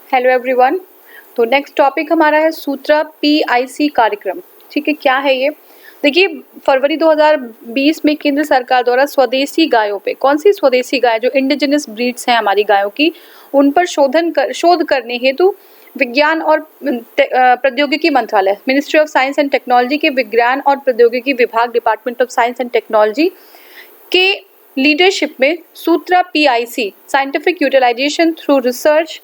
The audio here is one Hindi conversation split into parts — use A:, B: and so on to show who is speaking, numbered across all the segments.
A: Hello everyone. तो नेक्स्ट टॉपिक हमारा है सूत्रा पीआईसी कार्यक्रम। ठीक है, क्या है ये? देखिए, फरवरी 2020 में केंद्र सरकार द्वारा स्वदेशी गायों पे, कौन सी स्वदेशी गाय, जो इंडिजिनस ब्रीड्स हैं हमारी गायों की, उन पर शोध करने हेतु विज्ञान और प्रौद्योगिकी मंत्रालय, ministry of science and technology के विज्ञान और प्रौद्योगिकी विभाग, department of science and technology के लीडरशिप में SUTRA PIC scientific utilization through research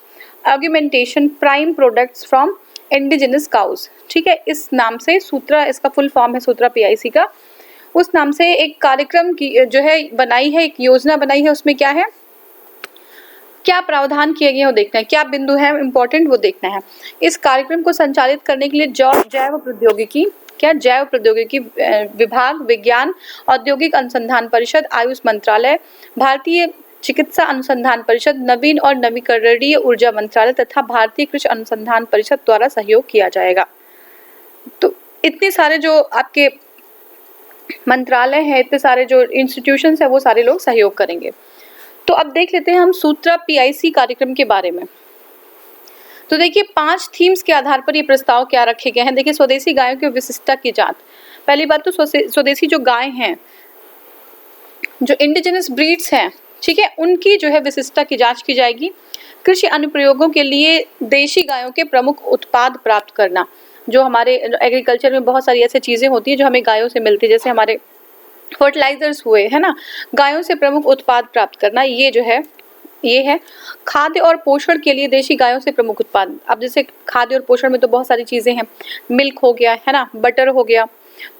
A: augmentation prime products from indigenous cows. ठीक है, इस नाम से सूत्रा, इसका फुल फॉर्म है सूत्रा पीआईसी का। उस नाम से एक कार्यक्रम की जो है बनाई है, एक योजना बनाई है। उसमें क्या है, क्या प्रावधान किए गए हैं वो देखना है, क्या बिंदु है इम्पोर्टेंट वो देखना है। इस कार्यक्रम को संचालित करने के लिए जैव प्रौद्योगिकी विभाग, विज्ञान औद्योगिक अनुसंधान परिषद, आयुष मंत्रालय, भारतीय चिकित्सा अनुसंधान परिषद, नवीन और नवीकरणीय ऊर्जा मंत्रालय तथा भारतीय कृषि अनुसंधान परिषद द्वारा सहयोग किया जाएगा। तो इतने सारे जो आपके मंत्रालय हैं, इतने सारे जो इंस्टीट्यूशंस है, वो सारे लोग सहयोग करेंगे। तो अब देख लेते हैं हम सूत्रा पीआईसी कार्यक्रम के बारे में। तो देखिए, 5 थीम्स के आधार पर ये प्रस्ताव क्या रखे गए हैं। देखिए, स्वदेशी गायों की विशिष्टता की जांच। पहली बात तो स्वदेशी जो गाय हैं, जो इंडिजिनस ब्रीड्स हैं, ठीक है, उनकी जो है विशिष्टता की जांच की जाएगी। कृषि अनुप्रयोगों के लिए देशी गायों के प्रमुख उत्पाद प्राप्त करना। जो हमारे एग्रीकल्चर में बहुत सारी ऐसी चीजें होती है जो हमें गायों से मिलती है, जैसे हमारे फर्टिलाइजर्स हुए, है ना, गायों से प्रमुख उत्पाद प्राप्त करना, ये जो है ये है। खाद्य और पोषण के लिए देशी गायों से प्रमुख उत्पाद। अब जैसे खाद्य और पोषण में तो बहुत सारी चीजें हैं, मिल्क हो गया, है ना, बटर हो गया,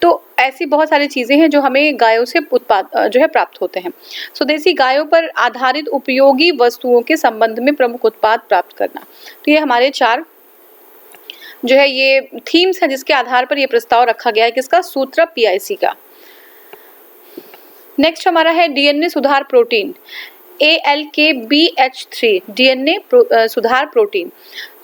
A: तो ऐसी बहुत सारी चीजें हैं जो हमें गायों से उत्पाद जो है प्राप्त होते हैं। स्वदेशी गायों पर आधारित उपयोगी वस्तुओं के संबंध में प्रमुख उत्पाद प्राप्त करना। तो ये हमारे 4 जो है ये थीम्स हैं जिसके आधार पर ये प्रस्ताव रखा गया है, किसका? सूत्रा पीआईसी का। नेक्स्ट हमारा है डीएनए सुधार प्रोटीन, ALKBH3 डीएनए सुधार प्रोटीन।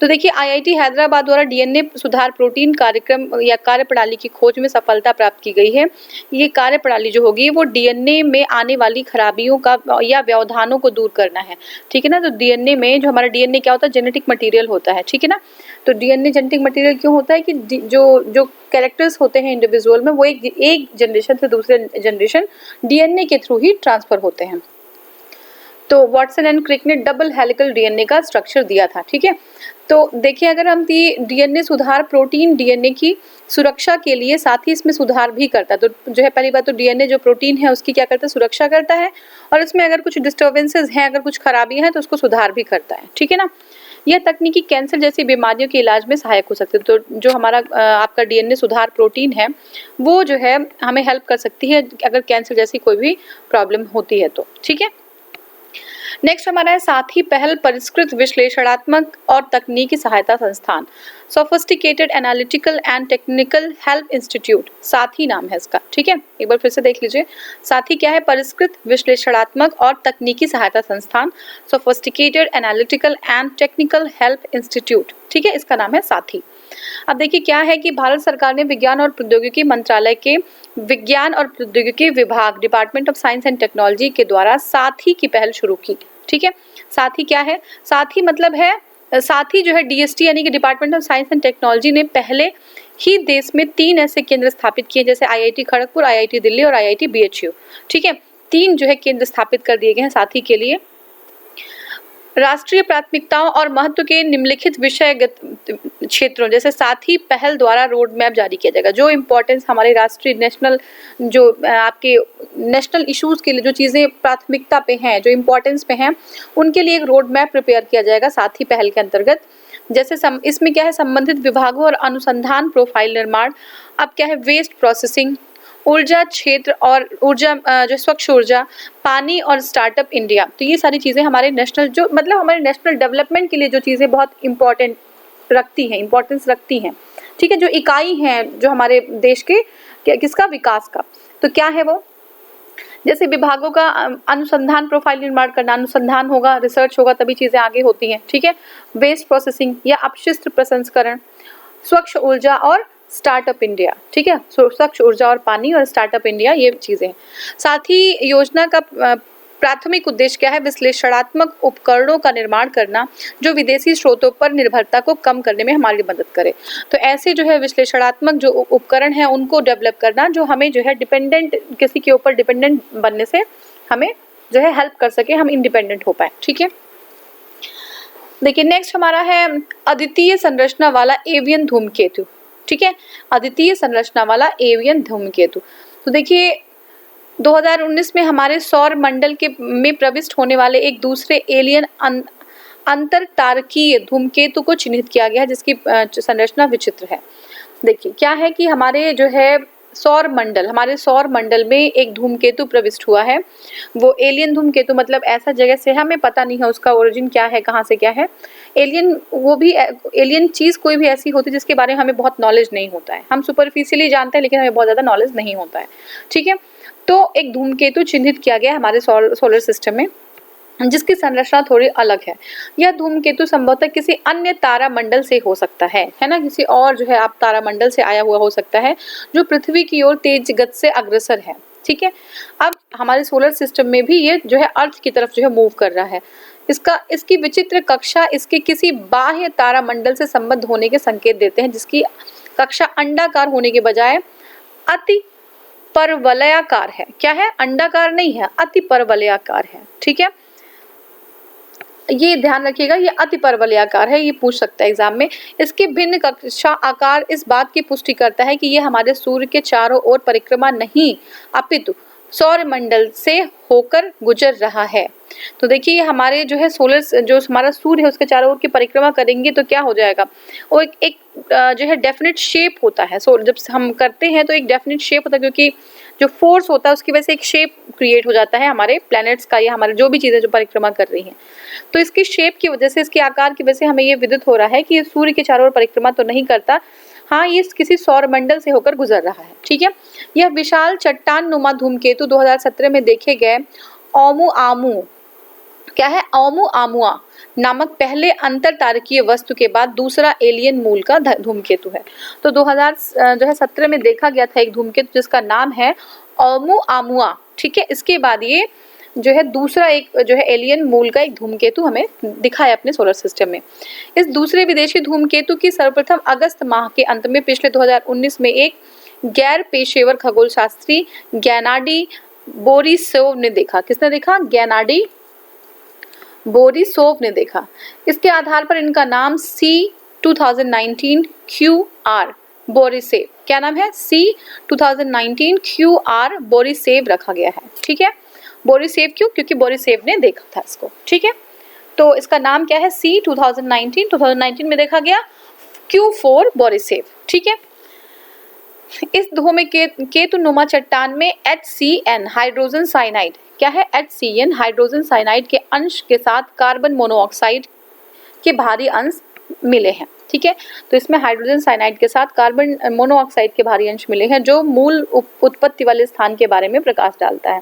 A: तो देखिए, आईआईटी हैदराबाद द्वारा डीएनए सुधार प्रोटीन कार्यक्रम या कार्यप्रणाली की खोज में सफलता प्राप्त की गई है। ये कार्यप्रणाली जो होगी वो डीएनए में आने वाली खराबियों का या व्यवधानों को दूर करना है। ठीक है ना। तो डीएनए में, जो हमारा डीएनए क्या होता है, जेनेटिक मटेरियल होता है। ठीक है ना। तो डीएनए जेनेटिक मटेरियल क्यों होता है कि जो कैरेक्टर्स होते हैं इंडिविजुअल में, वो एक जनरेशन से दूसरे जनरेशन डीएनए के थ्रू ही ट्रांसफर होते हैं। तो वाटसन एंड क्रिक ने डबल हेलिकल डीएनए का स्ट्रक्चर दिया था। ठीक है। तो देखिए, अगर हम डीएनए सुधार प्रोटीन डीएनए की सुरक्षा के लिए साथ ही इसमें सुधार भी करता है। तो जो है, पहली बात तो डीएनए जो प्रोटीन है उसकी क्या करता है, सुरक्षा करता है, और इसमें अगर कुछ डिस्टर्बेंसेस हैं, अगर कुछ खराबियां हैं, तो उसको सुधार भी करता है। ठीक है ना। यह तकनीकी कैंसर जैसी बीमारियों के इलाज में सहायक हो सकती है। तो जो हमारा आपका डीएनए सुधार प्रोटीन है, वो जो है हमें हेल्प कर सकती है अगर कैंसर जैसी कोई भी प्रॉब्लम होती है तो। ठीक है। नेक्स्ट हमारा है साथी पहल परिष्कृत विश्लेषणात्मक और तकनीकी सहायता संस्थान, sophisticated analytical and technical help institute, साथी नाम है इसका। ठीक है, एक बार फिर से देख लीजिए, साथी क्या है? परिष्कृत विश्लेषणात्मक और तकनीकी सहायता संस्थान, sophisticated analytical and technical help institute. ठीक है, इसका नाम है साथी। अब देखिए, क्या है कि भारत सरकार ने विज्ञान और प्रौद्योगिकी मंत्रालय के विज्ञान और प्रौद्योगिकी विभाग, department of science and technology के द्वारा साथी की पहल शुरू की। ठीक है। साथी क्या है? साथी मतलब है, साथी जो है डीएसटी यानी कि department of science and technology ने पहले ही देश में 3 ऐसे केंद्र स्थापित किए, जैसे आईआईटी खड़गपुर, आईआईटी दिल्ली और आईआईटी बीएचयू। ठीक है, 3 जो है केंद्र स्थापित कर दिए गए हैं साथी के लिए। राष्ट्रीय प्राथमिकताओं और महत्व के निम्नलिखित विषयगत क्षेत्रों, जैसे साथी पहल द्वारा रोड मैप जारी किया जाएगा। जो इम्पोर्टेंस हमारे राष्ट्रीय नेशनल, जो आपके नेशनल इश्यूज के लिए जो चीज़ें प्राथमिकता पे हैं, जो इम्पोर्टेंस पे हैं, उनके लिए एक रोड मैप प्रिपेयर किया जाएगा साथी पहल के अंतर्गत। जैसे इसमें क्या है, संबंधित विभागों और अनुसंधान प्रोफाइल निर्माण। अब क्या है, वेस्ट प्रोसेसिंग, ऊर्जा क्षेत्र और ऊर्जा जो स्वच्छ ऊर्जा, पानी और स्टार्टअप इंडिया। तो ये सारी चीज़ें हमारे नेशनल, जो मतलब हमारे नेशनल डेवलपमेंट के लिए जो चीज़ें बहुत इंपॉर्टेंट रखती हैं, इंपॉर्टेंस रखती हैं। ठीक है, जो इकाई हैं जो हमारे देश के किसका विकास का, तो क्या है वो, जैसे विभागों का अनुसंधान प्रोफाइल निर्माण करना, अनुसंधान होगा, रिसर्च होगा, तभी चीज़ें आगे होती हैं। ठीक है। वेस्ट प्रोसेसिंग या अपशिष्ट प्रसंस्करण, स्वच्छ ऊर्जा और स्टार्टअप इंडिया। ठीक है, स्वच्छ ऊर्जा और पानी और स्टार्टअप इंडिया, ये चीज़ें हैं। साथ ही योजना का प्राथमिक उद्देश्य क्या है? विश्लेषणात्मक उपकरणों का निर्माण करना जो विदेशी स्रोतों पर निर्भरता को कम करने में हमारी मदद करे। तो ऐसे जो है विश्लेषणात्मक जो उपकरण हैं उनको डेवलप करना जो हमें जो है डिपेंडेंट, किसी के ऊपर डिपेंडेंट बनने से हमें जो है हेल्प कर सके, हम इंडिपेंडेंट हो पाए। ठीक है, देखिए नेक्स्ट हमारा है अद्वितीय संरचना वाला एवियन धूमकेतु। ठीक है, अद्वितीय संरचना वाला एवियन धूमकेतु। तो देखिए 2019 में हमारे सौर मंडल के में प्रविष्ट होने वाले एक दूसरे एलियन अंतरतारकीय धूमकेतु को चिन्हित किया गया है जिसकी संरचना विचित्र है। देखिए क्या है कि हमारे जो है हमारे सौर मंडल में एक धूमकेतु प्रविष्ट हुआ है। वो एलियन धूमकेतु मतलब ऐसा जगह से हमें पता नहीं है उसका ओरिजिन क्या है, कहाँ से क्या है। एलियन वो भी एलियन चीज़ कोई भी ऐसी होती है जिसके बारे में हमें बहुत नॉलेज नहीं होता है। हम सुपरफिशियली जानते हैं लेकिन हमें बहुत ज़्यादा नॉलेज नहीं होता है। ठीक है, तो एक धूमकेतु चिन्हित किया गया हमारे सोलर सिस्टम में जिसकी संरचना थोड़ी अलग है। यह धूमकेतु संभवतः किसी अन्य तारामंडल से हो सकता है ना, किसी और जो है आप तारामंडल से आया हुआ हो सकता है जो पृथ्वी की ओर तेज गति से अग्रसर है। ठीक है, अब हमारे सोलर सिस्टम में भी ये जो है अर्थ की तरफ जो है मूव कर रहा है। इसकी विचित्र कक्षा इसके किसी बाह्य तारामंडल से संबद्ध होने के संकेत देते हैं जिसकी कक्षा अंडाकार होने के बजाय अति परवलयाकार है। क्या है? अंडाकार नहीं है, अति परवलयाकार है। ठीक है, ये ध्यान रखिएगा, ये अति परवलयाकार है, ये पूछ सकता है एग्जाम में। इसके भिन्न कक्षा आकार इस बात की पुष्टि करता है कि ये हमारे सूर्य के चारों ओर परिक्रमा नहीं अपितु सौर मंडल से होकर गुजर रहा है। तो देखिए हमारे जो है जो हमारा सूर्य है उसके चारों ओर की परिक्रमा करेंगे तो क्या हो जाएगा, वो एक जो है डेफिनेट शेप होता है। जब हम करते हैं तो एक डेफिनेट शेप होता है क्योंकि जो फोर्स होता है उसकी वजह से एक शेप क्रिएट हो जाता है हमारे प्लैनेट्स का या हमारे जो भी चीज़ें जो परिक्रमा कर रही हैं। तो इसकी शेप की वजह से, इसके आकार की वजह से हमें ये विदित हो रहा है कि ये सूर्य के चारों ओर परिक्रमा तो नहीं करता, हाँ ये किसी सौर मंडल से होकर गुजर रहा है। ठीक है, यह विशाल चट्टान नुमा धूमकेतु 2017 में देखे गए ओमुआमू क्या है ओमुआमुआ नामक पहले अंतरतारकीय वस्तु के बाद दूसरा एलियन मूल का धूमकेतु है। तो 2017 में देखा गया था एक धूमकेतु जिसका नाम है ओमुआमुआ। ठीक है, इसके बाद ये जो है दूसरा एक जो है एलियन मूल का एक धूमकेतु हमें दिखा है अपने सोलर सिस्टम में। इस दूसरे विदेशी धूमकेतु की सर्वप्रथम अगस्त माह के अंत में पिछले 2019 में एक गैर पेशेवर खगोल शास्त्री गैनाडी बोरिसोव ने देखा। किसने देखा? गैनाडी बोरिसोव ने देखा। इसके आधार पर इनका नाम C2019 QR बोरिसेव, क्या नाम है? C2019 QR बोरिसेव रखा गया है। ठीक है, बोरिसेव क्यों? क्योंकि बोरिसेव ने देखा था इसको। ठीक है, तो इसका नाम क्या है? C2019 में देखा गया Q4 बोरिसेव। ठीक है, इस धूमकेतु नुमा चट्टान में HCN हाइड्रोजन साइनाइड, क्या है? HCN हाइड्रोजन साइनाइड के अंश के साथ कार्बन मोनोऑक्साइड के भारी अंश मिले हैं। ठीक है, तो इसमें हाइड्रोजन साइनाइड के साथ कार्बन मोनोऑक्साइड के भारी अंश मिले हैं जो मूल उत्पत्ति वाले स्थान के बारे में प्रकाश डालता है।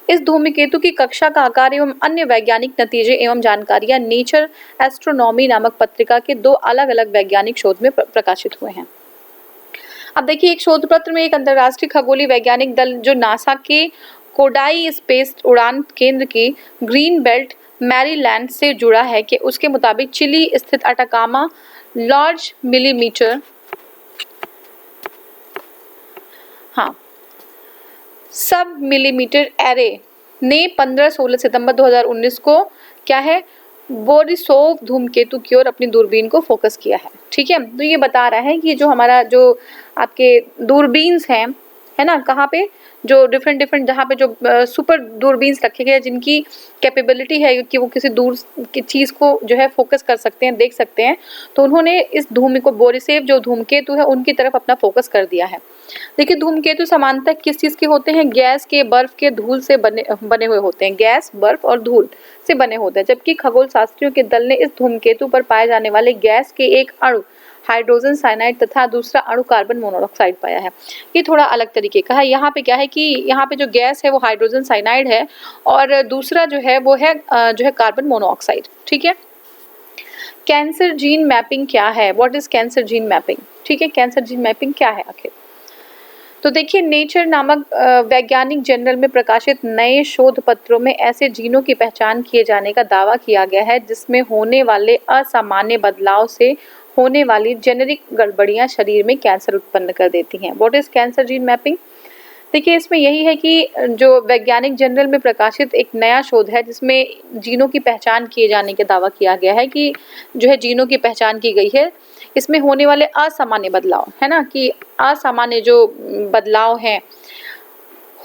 A: इस धूमकेतु की कक्षा का आकार एवं अन्य वैज्ञानिक नतीजे एवं जानकारियां नेचर एस्ट्रोनॉमी नामक पत्रिका के 2 अलग-अलग वैज्ञानिक शोध में प्रकाशित हुए हैं। अब देखिए एक शोध पत्र में एक अंतर्राष्ट्रीय खगोलीय वैज्ञानिक दल जो नासा के कोडाई स्पेस उड़ान केंद्र की ग्रीन बेल्ट मैरीलैंड से जुड़ा है कि उसके मुताबिक चिली स्थित अटाकामा लार्ज मिलीमीटर सब मिलीमीटर एरे ने 15-16 सितंबर 2019 को क्या है बोरिसोव धूमकेतु की ओर अपनी दूरबीन को फोकस किया है। ठीक है, तो ये बता रहा है कि जो हमारा जो आपके दूरबीन्स हैं है ना, कहाँ पे जो डिफरेंट जहाँ पे जो सुपर दूरबीन्स रखे गए जिनकी कैपेबिलिटी है कि वो किसी दूर की चीज़ को जो है फोकस कर सकते हैं, देख सकते हैं, तो उन्होंने इस बोरिसेव जो धूमकेतु है उनकी तरफ अपना फोकस कर दिया है। देखिए धूमकेतु सामान्यतः किस चीज़ के होते हैं? गैस के, बर्फ के, धूल से बने हुए होते हैं। गैस, बर्फ और धूल से बने होते हैं, जबकि खगोल शास्त्रियों के दल ने इस धूमकेतु पर पाए जाने वाले गैस के एक अणु हाइड्रोजन साइनाइड तथा दूसरा अणु कार्बन मोनोऑक्साइड पाया है। ये थोड़ा अलग तरीके का है। यहाँ पे क्या है कि यहाँ पे जो गैस है वो हाइड्रोजन साइनाइड है और दूसरा जो है वो है कार्बन मोनोऑक्साइड। ठीक है, कैंसर जीन मैपिंग क्या है? What is cancer gene mapping? ठीक है, कैंसर जीन मैपिंग क्या है आखिर? तो देखिए नेचर नामक वैज्ञानिक जर्नल में प्रकाशित नए शोध पत्रों में ऐसे जीनों की पहचान किए जाने का दावा किया गया है जिसमें होने वाले असामान्य बदलाव से होने वाली जेनेरिक गड़बड़ियां शरीर में कैंसर उत्पन्न कर देती हैं। What is cancer gene mapping? देखिए इसमें यही है कि जो वैज्ञानिक जर्नल में प्रकाशित एक नया शोध है जिसमें जीनों की पहचान किए जाने का दावा किया गया है कि जो है जीनों की पहचान की गई है, इसमें होने वाले असामान्य बदलाव है ना, कि असामान्य जो बदलाव हैं,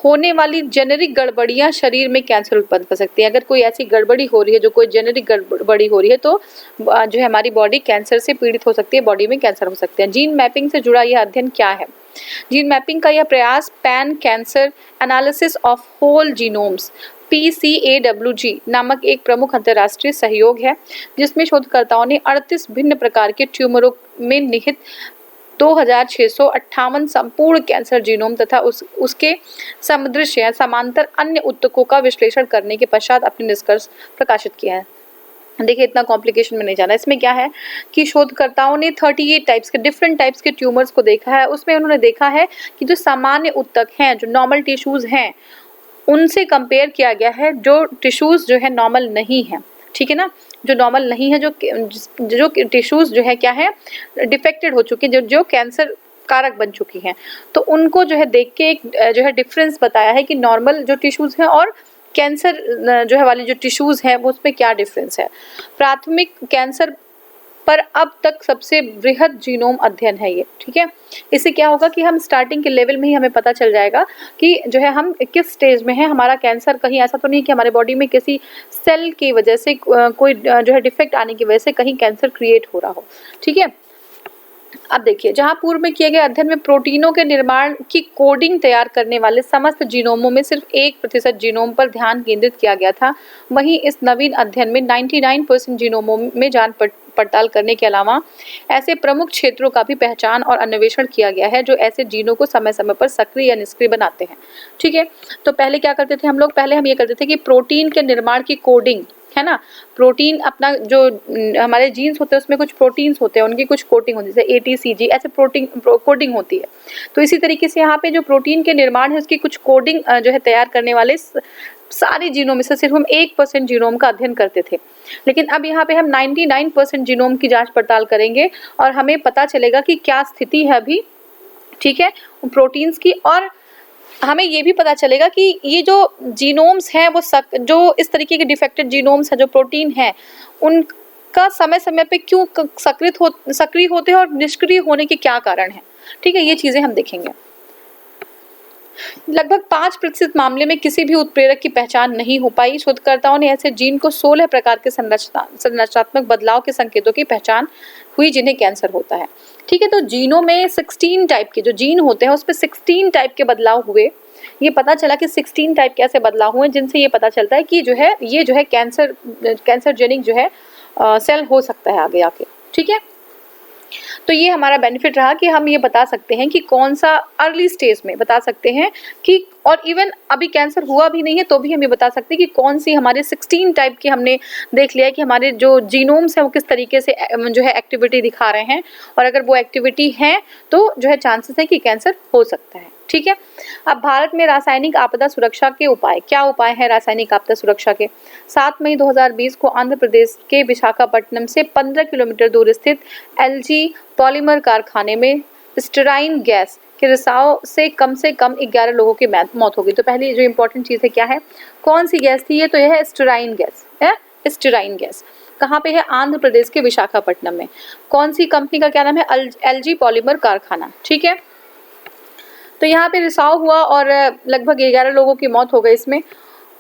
A: होने वाली जेनेरिक गड़बड़ियां शरीर में कैंसर उत्पन्न कर सकती हैं। अगर कोई ऐसी गड़बड़ी हो रही है, जो कोई जेनेरिक गड़बड़ी हो रही है, तो जो है हमारी बॉडी कैंसर से पीड़ित हो सकती है, बॉडी में कैंसर हो सकते हैं। जीन मैपिंग से जुड़ा यह अध्ययन क्या है? जीन मैपिंग का यह प्रयास pan cancer analysis of whole genomes PCAWG नामक एक प्रमुख अंतर्राष्ट्रीय सहयोग है, जिसमें शोधकर्ताओं ने 38 भिन्न प्रकार के ट्यूमरों में निहित 2658 संपूर्ण कैंसर जीनोम तथा उसके सादृश्य समांतर अन्य ऊतकों का विश्लेषण करने के पश्चात अपने निष्कर्ष प्रकाशित किया है। देखिए इतना कॉम्प्लिकेशन में नहीं जाना। इसमें क्या है कि शोधकर्ताओं ने 38 टाइप्स के डिफरेंट टाइप्स के ट्यूमर्स को देखा है। उसमें उन्होंने देखा है कि जो सामान्य ऊतक हैं, जो नॉर्मल टिश्यूज हैं, उनसे कंपेयर किया गया है जो टिश्यूज जो है नॉर्मल नहीं है। ठीक है ना, जो नॉर्मल नहीं है, जो टिश्यूज जो है क्या है, डिफेक्टेड हो चुकी है, जो कैंसर कारक बन चुकी हैं, तो उनको जो है देख के एक जो है डिफरेंस बताया है कि नॉर्मल जो टिश्यूज हैं और कैंसर जो है वाली जो टिश्यूज हैं वो उसमें क्या डिफरेंस है। प्राथमिक कैंसर पर अब तक सबसे बृहद जीनोम अध्ययन है ये। ठीक है, इससे क्या होगा कि हम स्टार्टिंग के लेवल में ही हमें पता चल जाएगा कि जो है हम किस स्टेज में है, हमारा कैंसर कहीं ऐसा तो नहीं कि हमारे बॉडी में किसी सेल की वजह से कोई जो है डिफेक्ट आने की वजह से कहीं कैंसर क्रिएट हो रहा हो। ठीक है, अब देखिए, जहां पूर्व में किए गए अध्ययन में प्रोटीनों के निर्माण की कोडिंग तैयार करने वाले समस्त जीनोमों में सिर्फ 1% जीनोम पर ध्यान केंद्रित किया गया था, वहीं इस नवीन अध्ययन में 99% जीनोमों में जांच पड़ताल करने के अलावा ऐसे प्रमुख क्षेत्रों का भी पहचान और अन्वेषण किया गया है जो ऐसे जीनों को समय समय पर सक्रिय या निष्क्रिय बनाते हैं। ठीक है, तो पहले क्या करते थे हम लोग, पहले हम ये करते थे कि प्रोटीन के निर्माण की कोडिंग है ना, प्रोटीन अपना जो हमारे जीन्स होते हैं उसमें कुछ प्रोटीन्स होते हैं, उनकी कुछ कोटिंग होती है, जैसे ATCG ऐसे प्रोटीन कोडिंग होती है। तो इसी तरीके से यहाँ पे जो प्रोटीन के निर्माण है उसकी कुछ कोडिंग जो है तैयार करने वाले सारे जीनोम में से सिर्फ हम 1% जीनोम का अध्ययन करते थे, लेकिन अब यहाँ पे हम 99% जीनोम की जांच पड़ताल करेंगे और हमें पता चलेगा कि क्या स्थिति है अभी, ठीक है, प्रोटीन्स की। और हमें ये भी पता चलेगा कि ये जो जीनोम्स हैं वो जो इस तरीके के डिफेक्टेड जीनोम्स हैं, जो प्रोटीन हैं, उनका समय समय पे क्यों सक्रिय होते हैं और निष्क्रिय होने के क्या कारण हैं। ठीक है, ये चीज़ें हम देखेंगे। लगभग 5% मामले में किसी भी उत्प्रेरक की पहचान नहीं हो पाई। शोधकर्ताओं ने ऐसे जीन को 16 प्रकार के संरचनात्मक बदलाव के संकेतों की पहचान हुई जिन्हें कैंसर होता है। ठीक है, तो जीनों में 16 टाइप के जो जीन होते हैं उस पर 16 टाइप के बदलाव हुए। ये पता चला कि 16 टाइप के ऐसे बदलाव हुए जिनसे ये पता चलता है कि जो है ये जो है कैंसरजेनिक जो है सेल हो सकता है आगे आके। ठीक है, तो ये हमारा बेनिफिट रहा कि हम ये बता सकते हैं कि कौन सा अर्ली स्टेज में बता सकते हैं कि, और इवन अभी कैंसर हुआ भी नहीं है तो भी हम ये बता सकते हैं कि कौन सी हमारे 16 टाइप के हमने देख लिया है कि हमारे जो जीनोम्स हैं वो किस तरीके से जो है एक्टिविटी दिखा रहे हैं, और अगर वो एक्टिविटी है तो जो है चांसेस है कि कैंसर हो सकता है। ठीक है, अब भारत में रासायनिक आपदा सुरक्षा के उपाय, क्या उपाय है रासायनिक आपदा सुरक्षा के? 7 मई 2020 को आंध्र प्रदेश के विशाखापट्टनम से 15 किलोमीटर दूर स्थित LG पॉलीमर कारखाने में स्टेराइन गैस के रिसाव से कम 11 लोगों की मौत हो गई। तो पहली जो इंपॉर्टेंट चीज़ है क्या है, कौन सी गैस थी ये? तो यह है स्टेराइन गैस है। स्टेराइन गैस कहाँ पे है? आंध्र प्रदेश के विशाखापट्टनम में। कौन सी कंपनी का क्या नाम है? LG पॉलीमर कारखाना। ठीक है, तो यहाँ पे रिसाव हुआ और लगभग 11 लोगों की मौत हो गई इसमें।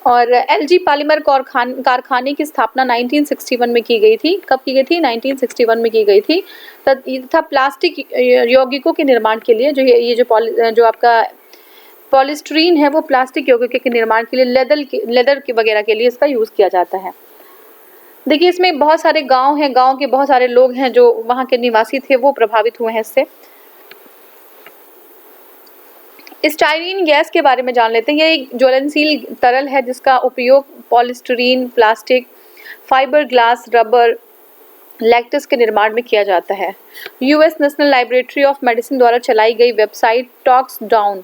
A: और LG पॉलीमर कारखाने की स्थापना 1961 में की गई थी। कब की गई थी? 1961 में की गई थी। तथा प्लास्टिक यौगिकों के निर्माण के लिए ये जो आपका पॉलीस्टीरीन है वो प्लास्टिक यौगिकों के निर्माण के लिए लेदर के वगैरह के लिए इसका यूज़ किया जाता है। देखिए इसमें बहुत सारे गाँव हैं, गाँव के बहुत सारे लोग हैं जो वहाँ के निवासी थे वो प्रभावित हुए हैं इससे। स्टाइरीन गैस के बारे में जान लेते हैं। यह एक ज्वलनशील तरल है जिसका उपयोग polystyrene, plastic, fibre glass, rubber, latex के निर्माण में किया जाता है। US national laboratory of medicine द्वारा चलाई गई वेबसाइट टॉक्स डाउन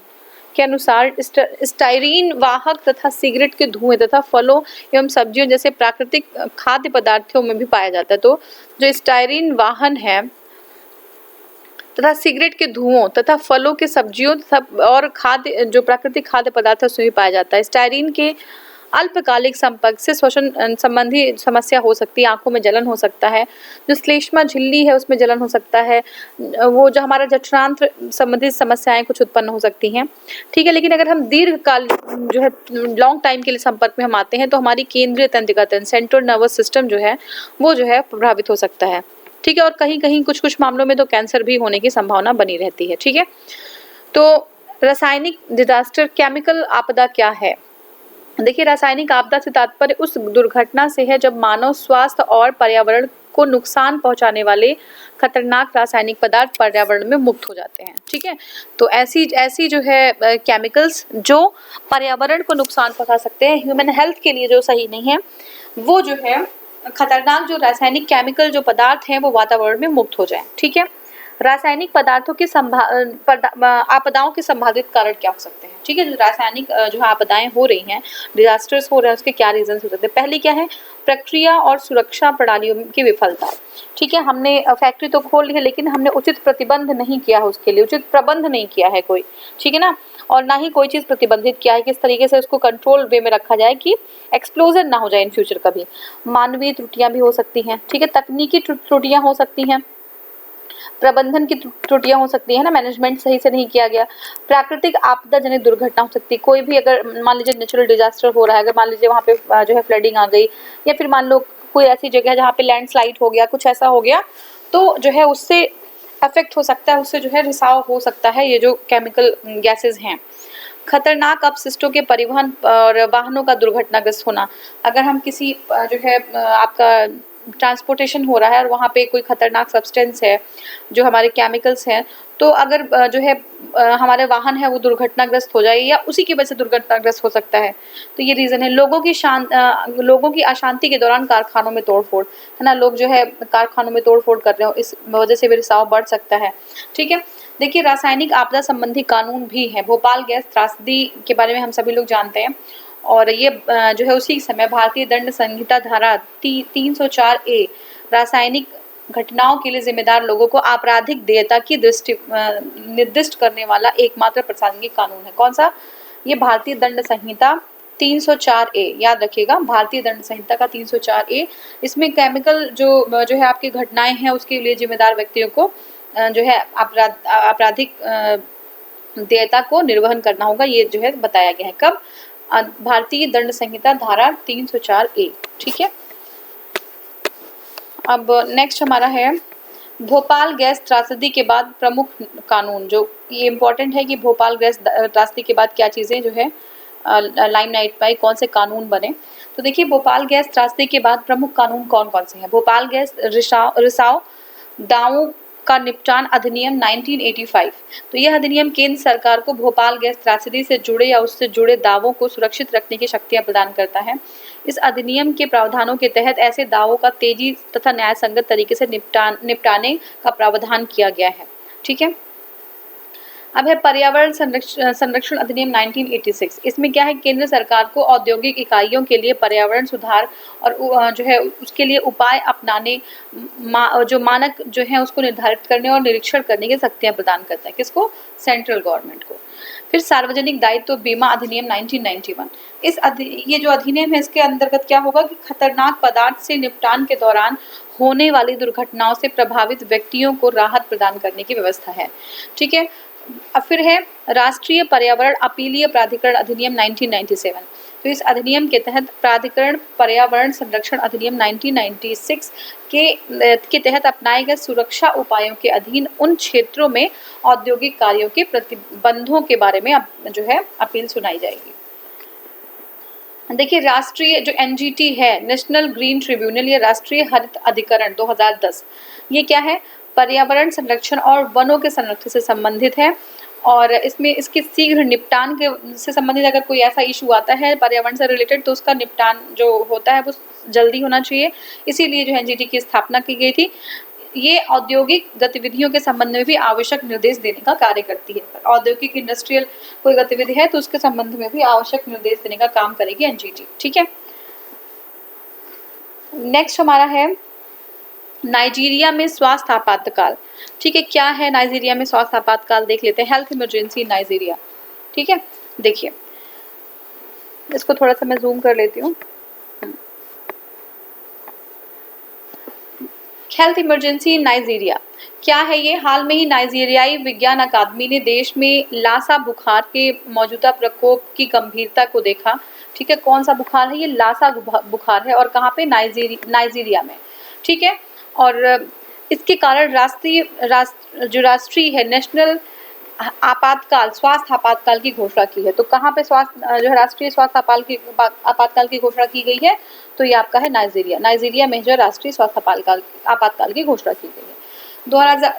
A: के अनुसार स्टाइरीन वाहक तथा सिगरेट के धुएं तथा फलों एवं सब्जियों जैसे प्राकृतिक खाद्य पदार्थों में भी पाया जाता है। तो जो स्टाइरीन वाहन है तथा सिगरेट के धुओं तथा फलों के सब्जियों तथा और खाद्य जो प्राकृतिक खाद्य पदार्थ है उसमें भी पाया जाता है। स्टाइरीन के अल्पकालिक संपर्क से श्वसन संबंधी समस्या हो सकती है, आंखों में जलन हो सकता है, जो श्लेष्मा झिल्ली है उसमें जलन हो सकता है, वो जो हमारा जठरांत्र संबंधित समस्याएं कुछ उत्पन्न हो सकती हैं। ठीक है, लेकिन अगर हम दीर्घकाल जो है लॉन्ग टाइम के लिए संपर्क में हम आते हैं तो हमारी केंद्रीय तंत्रिका तंत्र सेंट्रल नर्वस सिस्टम जो है वो जो है प्रभावित हो सकता है। ठीक है, और कहीं कहीं कुछ कुछ मामलों में तो कैंसर भी होने की संभावना बनी रहती है। ठीक है, तो रासायनिक डिजास्टर केमिकल आपदा क्या है? देखिए, रासायनिक आपदा से तात्पर्य उस दुर्घटना से है जब मानव स्वास्थ्य और पर्यावरण को नुकसान पहुंचाने वाले खतरनाक रासायनिक पदार्थ पर्यावरण में मुक्त हो जाते हैं। ठीक है, तो ऐसी जो है केमिकल्स जो पर्यावरण को नुकसान पहुंचा सकते हैं, ह्यूमन हेल्थ के लिए जो सही नहीं है, वो जो है खतरनाक जो रासायनिक केमिकल जो पदार्थ हैं वो वातावरण में मुक्त हो जाए। ठीक है, रासायनिक पदार्थों की आपदाओं के संभावित कारण क्या हो सकते हैं? ठीक है, जो रासायनिक जो आपदाएं हो रही हैं, डिजास्टर्स हो रहे हैं, उसके क्या रीजन हो सकते हैं? पहली क्या है? प्रक्रिया और सुरक्षा प्रणालियों की विफलता। ठीक है, हमने फैक्ट्री तो खोल ली है लेकिन हमने उचित प्रतिबंध नहीं किया है, उसके लिए उचित प्रबंध नहीं किया है कोई। ठीक है ना, और ना ही कोई चीज प्रतिबंधित किया है किस तरीके से उसको कंट्रोल वे में रखा जाए कि एक्सप्लोजन ना हो जाए इन फ्यूचर कभी। मानवीय त्रुटियां भी हो सकती हैं। ठीक है, तकनीकी त्रुटियां हो सकती हैं, प्रबंधन की त्रुटियां हो सकती है ना, मैनेजमेंट सही से नहीं किया गया। प्राकृतिक आपदा जनित दुर्घटना हो सकती है, कोई भी अगर मान लीजिए नेचुरल डिजास्टर हो रहा है, अगर मान लीजिए वहाँ पे जो है फ्लडिंग आ गई, या फिर मान लो कोई ऐसी जगह जहाँ पे लैंडस्लाइड हो गया, कुछ ऐसा हो गया, तो जो है उससे अफेक्ट हो सकता है, उससे जो है रिसाव हो सकता है, ये जो केमिकल गैसेज हैं। खतरनाक अपशिष्टों के परिवहन और वाहनों का दुर्घटनाग्रस्त होना, अगर हम किसी जो है आपका ट्रांसपोर्टेशन हो रहा है और वहाँ पे कोई खतरनाक सब्सटेंस है जो हमारे केमिकल्स हैं, तो अगर जो है हमारे वाहन है वो दुर्घटनाग्रस्त हो जाए या उसी की वजह से दुर्घटनाग्रस्त हो सकता है, तो ये रीज़न है। लोगों की अशांति के दौरान कारखानों में तोड़फोड़, है ना, लोग जो है कारखानों में तोड़फोड़ कर रहे हो, इस वजह से भी रिसाव बढ़ सकता है। ठीक है, देखिए रासायनिक आपदा संबंधी कानून भी है। भोपाल गैस त्रासदी के बारे में हम सभी लोग जानते हैं, और ये जो है उसी समय भारतीय दंड संहिता धारा 304A रासायनिक घटनाओं के लिए जिम्मेदार लोगों को आपराधिक देयता की दृष्टि निर्दिष्ट करने वाला एकमात्र प्रासंगिक कानून है। कौन सा? ये भारतीय दंड संहिता 304A, याद रखिएगा, भारतीय दंड संहिता का 304A। इसमें केमिकल जो है आपकी घटनाएं हैं उसके लिए जिम्मेदार व्यक्तियों को जो है आपराधिक देयता को निर्वहन करना होगा, ये जो है बताया गया है। कब? भारतीय दंड संहिता धारा 304A। ठीक है, अब नेक्स्ट हमारा है भोपाल गैस त्रासदी के बाद प्रमुख कानून। जो ये इम्पोर्टेंट है कि भोपाल गैस त्रासदी के बाद क्या चीज़ें जो है लाइमलाइट पाई, कौन से कानून बने। तो देखिए, भोपाल गैस त्रासदी के बाद प्रमुख कानून कौन कौन से हैं? भोपाल गैस रिसाव दावों का निपटान अधिनियम 1985। तो यह अधिनियम केंद्र सरकार को भोपाल गैस त्रासदी से जुड़े या उससे जुड़े दावों को सुरक्षित रखने की शक्तियां प्रदान करता है। इस अधिनियम के प्रावधानों के तहत ऐसे दावों का तेजी तथा न्यायसंगत तरीके से निपटाने का प्रावधान किया गया है। ठीक है, अब है पर्यावरण संरक्षण अधिनियम 1986। इसमें क्या है? केंद्र सरकार को औद्योगिक इकाइयों के लिए पर्यावरण सुधार और जो है उसके लिए उपाय अपनाने जो मानक जो है उसको निर्धारित करने और निरीक्षण करने की शक्तियां प्रदान करता है। किसको? सेंट्रल गवर्नमेंट को। फिर सार्वजनिक दायित्व बीमा अधिनियम 1991। ये जो अधिनियम है इसके अंतर्गत क्या होगा कि खतरनाक पदार्थ से निपटान के दौरान होने वाली दुर्घटनाओं से प्रभावित व्यक्तियों को राहत प्रदान करने की व्यवस्था है। ठीक है, अब फिर है राष्ट्रीय पर्यावरण अपीलीय प्राधिकरण अधिनियम 1997। तो इस अधिनियम के तहत प्राधिकरण पर्यावरण संरक्षण अधिनियम 1996 के तहत अपनाए गए सुरक्षा उपायों के अधीन उन क्षेत्रों में औद्योगिक कार्यों के प्रतिबंधों के बारे में जो है अपील सुनाई जाएगी। देखिए, राष्ट्रीय जो NGT है, नेशनल ग्रीन ट्रिब्यूनल, या राष्ट्रीय हरित अधिकरण 2010, ये क्या है? पर्यावरण संरक्षण और वनों के संरक्षण से संबंधित है, और इसमें इसके शीघ्र निपटान के से संबंधित अगर कोई ऐसा इशू आता है पर्यावरण से रिलेटेड तो उसका निपटान जो होता है वो जल्दी होना चाहिए। इसीलिए जो एनजीटी की स्थापना की गई थी। ये औद्योगिक गतिविधियों के संबंध में भी आवश्यक निर्देश देने का कार्य करती है। औद्योगिक इंडस्ट्रियल कोई गतिविधि है तो उसके संबंध में भी आवश्यक निर्देश देने का काम करेगी एनजीटी। ठीक है, नेक्स्ट हमारा है नाइजीरिया में स्वास्थ्य आपातकाल। ठीक है, क्या है नाइजीरिया में स्वास्थ्य आपातकाल देख लेते हैं। Health emergency Nigeria. ठीक है, देखिए इसको थोड़ा सा मैं जूम कर लेती हूँ। हेल्थ इमरजेंसी इन नाइजीरिया क्या है ये। हाल में ही नाइजीरियाई विज्ञान अकादमी ने देश में लासा बुखार के मौजूदा प्रकोप की गंभीरता को देखा। ठीक है, कौन सा बुखार है ये, लासा बुखार है और कहाँ पे, नाइजीरिया में। ठीक है, और इसके कारण राष्ट्रीय है नेशनल आपातकाल, स्वास्थ्य आपातकाल की घोषणा की है। तो कहाँ पे स्वास्थ्य जो है राष्ट्रीय स्वास्थ्य आपातकाल की घोषणा की गई है, तो ये आपका है नाइजीरिया में जो राष्ट्रीय स्वास्थ्य आपातकाल की घोषणा की गई है।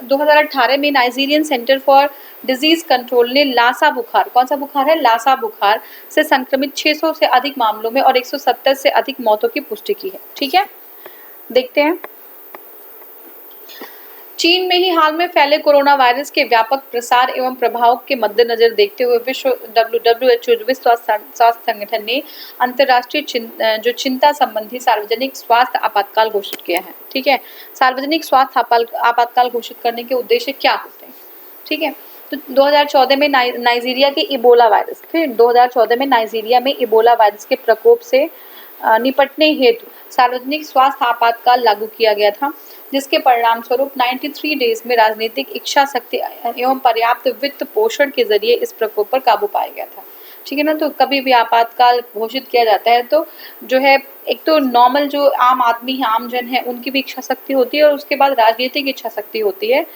A: 2018 में Nigerian centre for disease control ने लासा बुखार, कौन सा बुखार है, लासा बुखार से संक्रमित 600 से अधिक मामलों में और 170 से अधिक मौतों की पुष्टि की है। ठीक है, देखते हैं। चीन में ही हाल में फैले कोरोना वायरस के व्यापक प्रसार एवं प्रभाव के मद्देनजर देखते हुए WHO विश्व स्वास्थ्य संगठन ने अंतर्राष्ट्रीय जो चिंता संबंधी सार्वजनिक स्वास्थ्य आपातकाल घोषित किया है। ठीक है, सार्वजनिक स्वास्थ्य आपातकाल घोषित करने के उद्देश्य क्या होते हैं। ठीक है, तो 2014 में नाइजीरिया के इबोला वायरस, फिर 2014 में नाइजीरिया में इबोला वायरस के प्रकोप से निपटने हेतु सार्वजनिक स्वास्थ्य आपातकाल लागू किया गया था, जिसके परिणाम स्वरूप 93 डेज में राजनीतिक इच्छा शक्ति एवं पर्याप्त वित्त पोषण के जरिए इस प्रकोप पर काबू पाया गया था। ठीक है ना, तो कभी भी आपातकाल घोषित किया जाता है तो जो है एक तो नॉर्मल जो आम आदमी है, आम जन है, उनकी भी इच्छा शक्ति होती है और उसके बाद राजनीतिक इच्छा शक्ति होती है,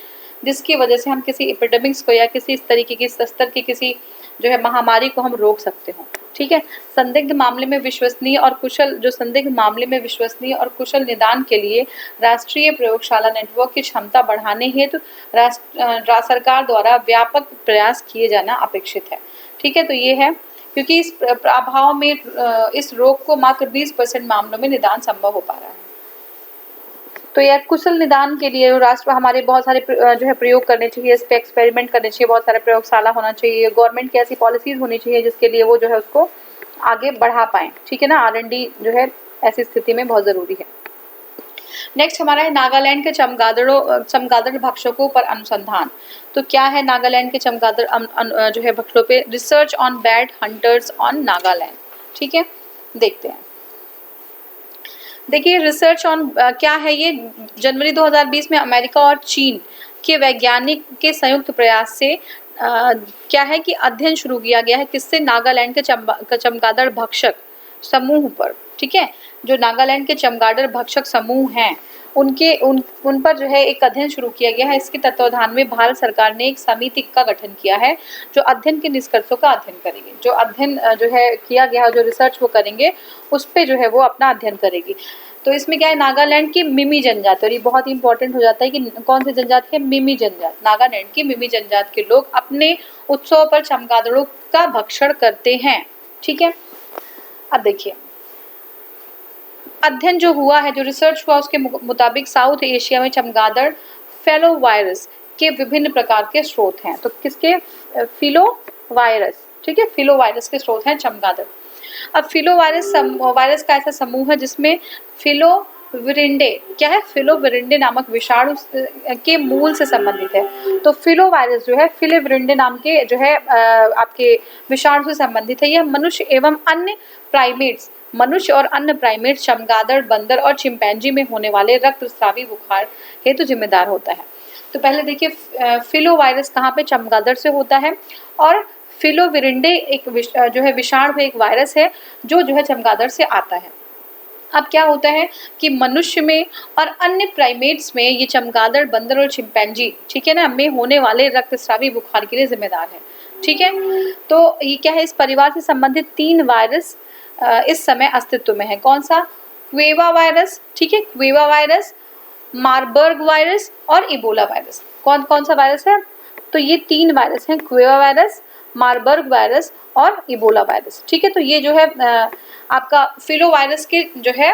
A: जिसकी वजह से हम किसी एपिडेमिक्स को या किसी इस तरीके की स्तर की किसी जो है महामारी को हम रोक सकते हो। ठीक है, संदिग्ध मामले में विश्वसनीय और कुशल निदान के लिए राष्ट्रीय प्रयोगशाला नेटवर्क की क्षमता बढ़ाने हेतु सरकार द्वारा व्यापक प्रयास किए जाना अपेक्षित है। ठीक है, तो ये है क्योंकि इस अभाव में इस रोग को मात्र 20% मामलों में निदान संभव हो पा रहा है। तो यह कुशल निदान के लिए राष्ट्र हमारे बहुत सारे जो है प्रयोग करने चाहिए, इस पे एक्सपेरिमेंट करने चाहिए, बहुत सारे प्रयोगशाला होना चाहिए, गवर्नमेंट की ऐसी पॉलिसीज होनी चाहिए जिसके लिए वो जो है उसको आगे बढ़ा पाएं। ठीक है ना, R&D जो है ऐसी स्थिति में बहुत जरूरी है। नेक्स्ट हमारा है नागालैंड के चमगादड़ भक्षकों पर अनुसंधान। तो क्या है नागालैंड के चमगादड़ जो है भक्षकों पे, research on bad hunters on Nagaland. ठीक है, देखते हैं। देखिए रिसर्च ऑन क्या है ये, जनवरी 2020 में अमेरिका और चीन के वैज्ञानिक के संयुक्त प्रयास से क्या है कि अध्ययन शुरू किया गया है, किससे, नागालैंड के चमगादड़ भक्षक समूह पर। ठीक है, जो नागालैंड के चमगादड़ भक्षक समूह हैं उन पर जो है एक अध्ययन शुरू किया गया है। इसके तत्वाधान में भारत सरकार ने एक समिति का गठन किया है जो अध्ययन के निष्कर्षों का अध्ययन करेगी। जो अध्ययन जो है किया गया है, जो रिसर्च वो करेंगे उस पे जो है वो अपना अध्ययन करेगी। तो इसमें क्या है, नागालैंड की मिमी जनजाति, और ये बहुत इंपॉर्टेंट हो जाता है कि कौन सी जनजाति है, मिमी जनजाति। नागालैंड की मिमी जनजाति के लोग अपने उत्सव पर चमगादड़ों का भक्षण करते हैं। ठीक है, अब देखिए अध्ययन जो हुआ है, जो रिसर्च हुआ उसके मुताबिक साउथ एशिया में चमगादड़ फेलो वायरस के विभिन्न प्रकार के स्रोत हैं। तो किसके, फिलो वायरस। ठीक है, फिलो वायरस के स्रोत हैं चमगादड़। अब फिलो वायरस का ऐसा समूह है जिसमें फिलोविरिंडे क्या है, फिलोविरिंडे नामक विषाणु के मूल से संबंधित है। तो फिलो वायरस जो है फिलोविरिंडे नाम के जो है आपके विषाणु से संबंधित है। यह मनुष्य और अन्य प्राइमेट्स, चमगादड़, बंदर और चिंपैंजी में होने वाले रक्तस्रावी बुखार हेतु जिम्मेदार होता है। तो पहले देखिए फिलो वायरस कहाँ पे, चमगादड़ से होता है, और फिलोविरिंडे एक जो है विषाणु एक वायरस है जो है चमगादड़ से आता है। अब क्या होता है कि मनुष्य में और अन्य प्राइमेट्स में ये चमगादड़, बंदर और चिंपैंजी, ठीक है ना, में होने वाले रक्तस्रावी बुखार के लिए जिम्मेदार है। ठीक है, तो ये क्या है, इस परिवार से संबंधित 3 वायरस इस समय अस्तित्व में है। कौन सा, क्वेवा वायरस। ठीक है, क्वेवा वायरस, मारबर्ग वायरस और इबोला वायरस। कौन सा वायरस है, तो ये 3 वायरस हैं, क्वेवा वायरस, मार्बर्ग वायरस और इबोला वायरस। ठीक है, तो ये जो है आपका फिलो वायरस के जो है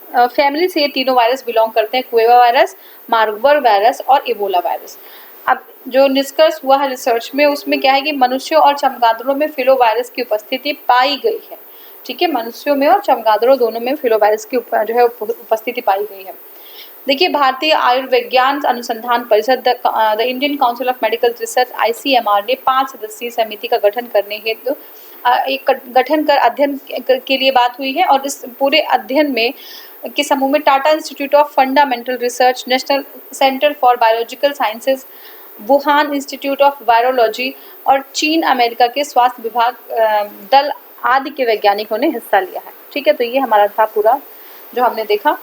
A: फैमिली से ये तीनों वायरस बिलोंग करते हैं, क्वेवा वायरस, मार्बर्ग वायरस और इबोला वायरस। अब जो निष्कर्ष हुआ है रिसर्च में, उसमें क्या है कि मनुष्यों और चमगादड़ों में फिलो वायरस की उपस्थिति पाई गई है। ठीक है, मनुष्यों में और चमगादड़ों दोनों में फिलो वायरस की जो है उपस्थिति पाई गई है। देखिए, भारतीय आयुर्विज्ञान अनुसंधान परिषद the Indian council of medical research ICMR ने 5 सदस्यीय समिति का गठन करने हेतु एक गठन कर अध्ययन के लिए बात हुई है। और इस पूरे अध्ययन में के समूह में Tata institute of fundamental research, national centre for biological sciences, Wuhan institute of virology और चीन अमेरिका के स्वास्थ्य विभाग दल आदि के वैज्ञानिकों ने हिस्सा लिया है। ठीक है, तो ये हमारा था पूरा जो हमने देखा।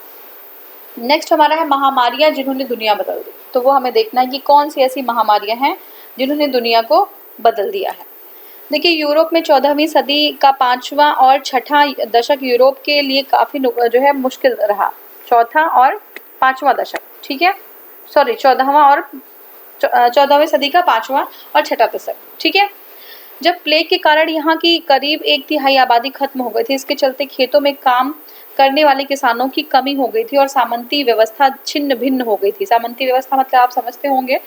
A: नेक्स्ट हमारा है महामारियां जिन्होंने दुनिया बदल दी। तो वो हमें देखना है कि कौन सी ऐसी महामारियां हैं जिन्होंने दुनिया को बदल दिया है। देखिए, यूरोप में 14वीं सदी का 5वां और 6ठा दशक यूरोप के लिए काफ़ी जो है मुश्किल रहा। 4था और 5वां दशक, ठीक है, सॉरी 14वीं सदी का 5वां और 6ठा दशक। ठीक है, जब प्लेग के कारण यहाँ की करीब 1/3 आबादी खत्म हो गई थी। इसके चलते खेतों में काम करने वाले किसानों की कमी हो गई थी और सामंती व्यवस्था छिन्न भिन्न हो गई थी। सामंती व्यवस्था मतलब आप समझते होंगे,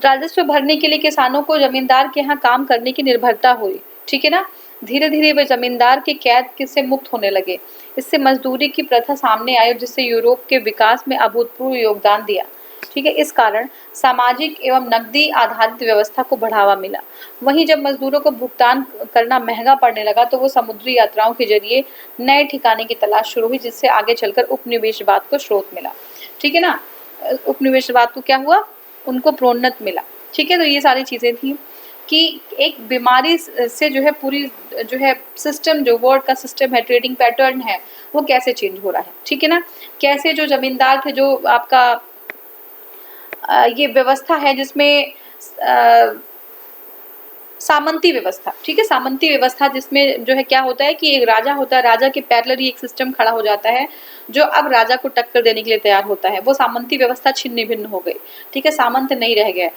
A: राजस्व भरने के लिए किसानों को जमींदार के यहाँ काम करने की निर्भरता हुई। ठीक है ना, धीरे धीरे वे जमींदार के कैद से मुक्त होने लगे। इससे मजदूरी की प्रथा सामने आई जिससे यूरोप के विकास में अभूतपूर्व योगदान दिया। ठीक है, इस कारण सामाजिक एवं नकदी आधारित व्यवस्था को बढ़ावा मिला। वहीं जब मजदूरों को भुगतान करना महंगा पड़ने लगा तो वो समुद्री यात्राओं के जरिए नए ठिकाने की तलाश शुरू हुई, जिससे आगे चलकर उपनिवेशवाद को स्रोत मिला। ठीक है ना, उपनिवेशवाद को क्या हुआ, उनको प्रोन्नत मिला। ठीक है, तो ये सारी चीज़ें थी कि एक बीमारी से जो है पूरी जो है सिस्टम, जो वर्ल्ड का सिस्टम है, ट्रेडिंग पैटर्न है, वो कैसे चेंज हो रहा है। ठीक है ना, कैसे जो जमींदार थे, जो आपका ये व्यवस्था है जिसमें सामंती व्यवस्था, ठीक है, सामंती व्यवस्था जिसमें जो है क्या होता है कि एक राजा होता है, राजा के पैरेलल ही एक सिस्टम खड़ा हो जाता है जो अब राजा को टक्कर देने के लिए तैयार होता है। वो सामंती व्यवस्था छिन्न भिन्न हो गई। ठीक है, सामंत नहीं रह गए।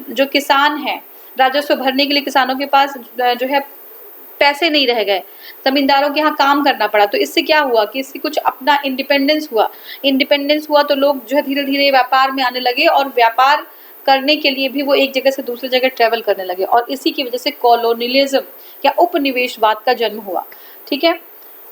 A: जो किसान हैं, राजस्व भरने के लिए किसानों के पास जो है पैसे नहीं रह गए, जमींदारों के यहाँ काम करना पड़ा। तो इससे क्या हुआ कि इससे कुछ अपना इंडिपेंडेंस हुआ तो लोग जो है धीरे धीरे व्यापार में आने लगे और व्यापार करने के लिए भी वो एक जगह से दूसरी जगह ट्रेवल करने लगे और इसी की वजह से कॉलोनियलिज्म या उपनिवेशवाद का जन्म हुआ। ठीक है,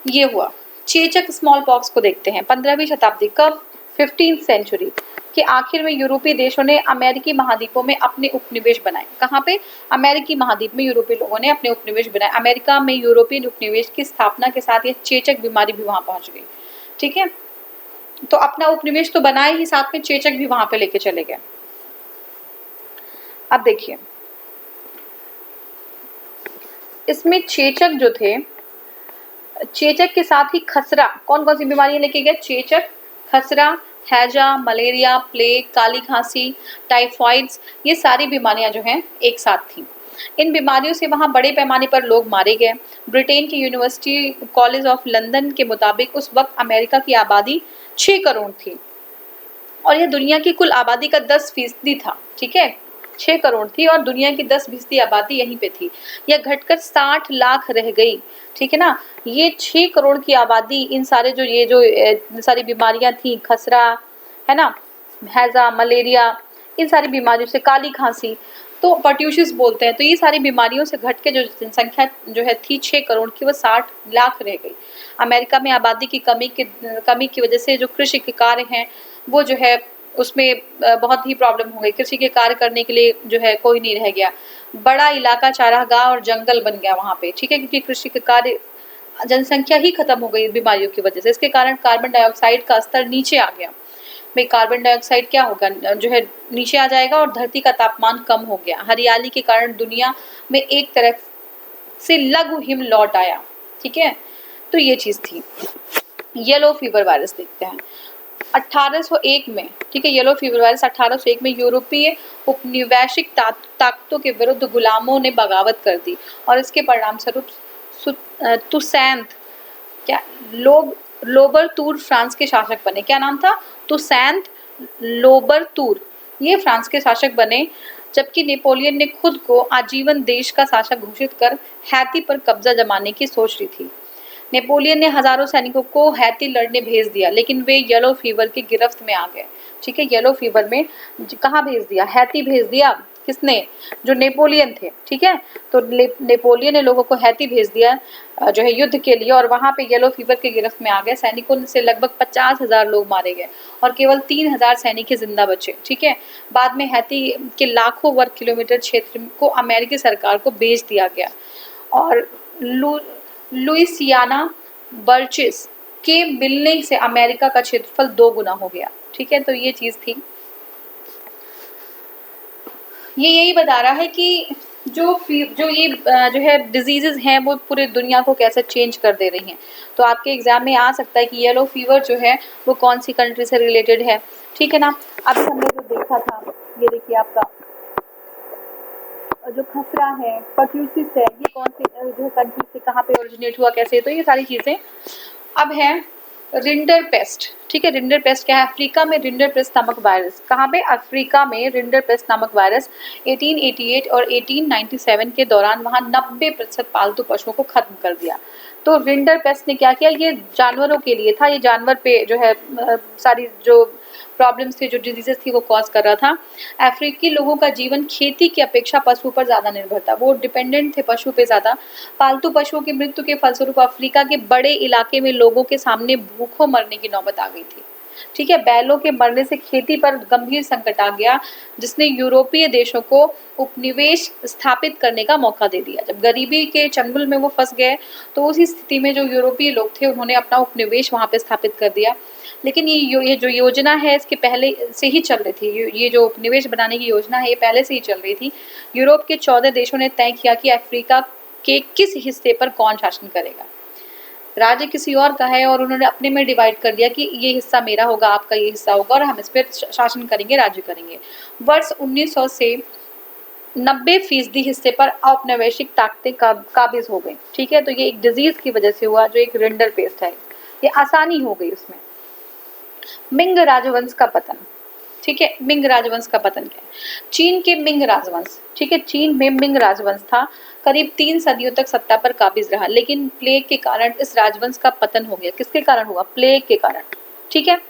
A: ये हुआ। चेचक स्मॉल पॉक्स को देखते हैं। 15वीं शताब्दी, कब, 15th सेंचुरी के आखिर में यूरोपीय देशों ने अमेरिकी महाद्वीपों में अपने उपनिवेश बनाए। कहाँ पे, अमेरिकी महाद्वीप में यूरोपीय लोगों ने अपने उपनिवेश बनाए। अमेरिका में यूरोपीय उपनिवेश की स्थापना के साथ ये चेचक बीमारी भी वहां पहुंच गई। ठीक है, तो अपना उपनिवेश तो बनाए ही, साथ में चेचक भी वहां पे लेके चले गए। अब देखिए, इसमें चेचक जो थे, चेचक के साथ ही खसरा, कौन कौन सी बीमारियां लेके गए, चेचक, खसरा, हैजा, मलेरिया, प्लेग, काली खांसी, टाइफाइड्स, ये सारी बीमारियां जो हैं एक साथ थी। इन बीमारियों से वहाँ बड़े पैमाने पर लोग मारे गए। ब्रिटेन के यूनिवर्सिटी कॉलेज ऑफ लंदन के मुताबिक उस वक्त अमेरिका की आबादी 6 करोड़ थी और यह दुनिया की कुल आबादी का 10% था। ठीक है, 6 करोड़ थी और दुनिया की 10% आबादी यहीं पे थी। यह घटकर 60 लाख रह गई। ठीक है ना, ये 6 करोड़ की आबादी, इन सारे जो ये जो सारी बीमारियां थी, खसरा है ना, हैजा, मलेरिया, इन सारी बीमारियों से, काली खांसी, तो पर्ट्यूसिस बोलते हैं, तो ये सारी बीमारियों से घट के जो जनसंख्या जो है थी 6 करोड़ की, वो 60 लाख रह गई। अमेरिका में आबादी की कमी की वजह से जो कृषि के कार्य हैं वो जो है उसमें बहुत ही प्रॉब्लम हो गई। कृषि के कार्य करने के लिए जो है कोई नहीं रह गया। बड़ा इलाका चारागाह और जंगल बन गया वहाँ पे। ठीक है, क्योंकि कृषि के कार्य, जनसंख्या ही खत्म हो गई बीमारियों की वजह से। इसके कारण कार्बन डाइऑक्साइड का स्तर नीचे आ गया। भाई कार्बन डाइऑक्साइड क्या होगा, जो है नीचे आ जाएगा और धरती का तापमान कम हो गया। हरियाली के कारण दुनिया में एक तरफ से लघु हिम लौट आया। ठीक है, तो ये चीज़ थी। येलो फीवर वायरस देखते हैं 1801 में। ठीक है, येलो फीवर वायरस 1801 में यूरोपीय उपनिवेशिक ताकतों के विरुद्ध गुलामों ने बगावत कर दी और इसके परिणाम स्वरूप तुसैंत क्या लोबरतूर फ्रांस के शासक बने। क्या नाम था, तुसैंत लोबरतूर, ये फ्रांस के शासक बने। जबकि नेपोलियन ने खुद को आजीवन देश का शासक घोषित कर हैती पर कब्जा जमाने की सोच रही थी। नेपोलियन ने हजारों सैनिकों को हैती लड़ने भेज दिया, लेकिन वे येलो फीवर की गिरफ्त में आ गए। ठीक है, येलो फीवर में कहाँ भेज दिया? हैती भेज दिया। किसने? जो नेपोलियन थे। ठीक है, तो नेपोलियन ने लोगों को हैती भेज दिया जो है युद्ध के लिए, और वहां पे येलो फीवर की गिरफ्त में आ गए। सैनिकों से लगभग 50,000 लोग मारे गए और केवल 3,000 सैनिक जिंदा बचे। ठीक है, बाद में हैती के लाखों वर्ग किलोमीटर क्षेत्र को अमेरिकी सरकार को बेच दिया गया और लुइसियाना बर्चिस के मिलने से अमेरिका का क्षेत्रफल 2 गुना हो गया। ठीक है, तो ये चीज थी। ये यही बता रहा है कि जो है डिजीजेज हैं वो पूरे दुनिया को कैसे चेंज कर दे रही हैं। तो आपके एग्जाम में आ सकता है कि येलो फीवर जो है वो कौन सी कंट्री से रिलेटेड है। ठीक है ना। अभी हमने जो देखा था, ये देखिए आपका जो खसरा है, पर्ट्यूसिस है, ये कौन सी जो है कंट्री से कहाँ पे ओरिजिनेट हुआ, कैसे, तो ये सारी चीजें। अब है रिंडर पेस्ट। ठीक है, रिंडर पेस्ट क्या है? अफ्रीका में रिंडर पेस्ट नामक वायरस। कहाँ पे? अफ्रीका में रिंडर पेस्ट नामक वायरस 1888 और 1897 के दौरान वहाँ 90% पालतू पशुओं को खत्म कर दिया। तो रिंडर पेस्ट ने क्या किया? ये जानवरों के लिए था, ये जानवर पे जो है सारी जो प्रॉब्लम्स थी, जो डिजीजेस थी वो कॉज कर रहा था। अफ्रीकी लोगों का जीवन खेती की अपेक्षा पशु पर ज़्यादा निर्भर था, वो डिपेंडेंट थे पशु पे ज़्यादा। पालतू पशुओं की मृत्यु के फलस्वरूप अफ्रीका के बड़े इलाके में लोगों के सामने भूखों मरने की नौबत आ गई थी। ठीक है, बैलों के मरने से खेती पर गंभीर संकट आ गया, जिसने यूरोपीय देशों को उपनिवेश स्थापित करने का मौका दे दिया। जब गरीबी के चंगुल में वो फंस गए तो उसी स्थिति में जो यूरोपीय लोग थे उन्होंने अपना उपनिवेश वहां पे स्थापित कर दिया। लेकिन ये जो योजना है इसके पहले से ही चल रही थी। ये जो उपनिवेश बनाने की योजना है ये पहले से ही चल रही थी। यूरोप के 14 देशों ने तय किया कि अफ्रीका के किस हिस्से पर कौन शासन करेगा। राज्य किसी और का है और उन्होंने अपने में डिवाइड कर दिया कि ये हिस्सा मेरा होगा, आपका ये हिस्सा होगा, और हम इस पर शासन करेंगे, राज्य करेंगे। वर्ष 1900 से 90% हिस्से पर औपनिवेशिक ताकतें काबिज हो गई। ठीक है, तो ये एक डिजीज की वजह से हुआ, जो एक रिंडर पेस्ट है, ये आसानी हो गई उसमें। मिंग राजवंश का पतन। ठीक है, मिंग राजवंश का पतन क्या है? चीन के मिंग राजवंश। ठीक है, चीन में मिंग राजवंश था, करीब 3 सदियों तक सत्ता पर काबिज रहा, लेकिन प्लेग के कारण इस राजवंश का पतन हो गया। किसके कारण हुआ? प्लेग के कारण। ठीक है,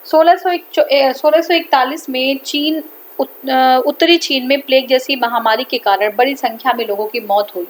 A: 1641 में चीन उत्तरी चीन में प्लेग जैसी महामारी के कारण बड़ी संख्या में लोगों की मौत हुई।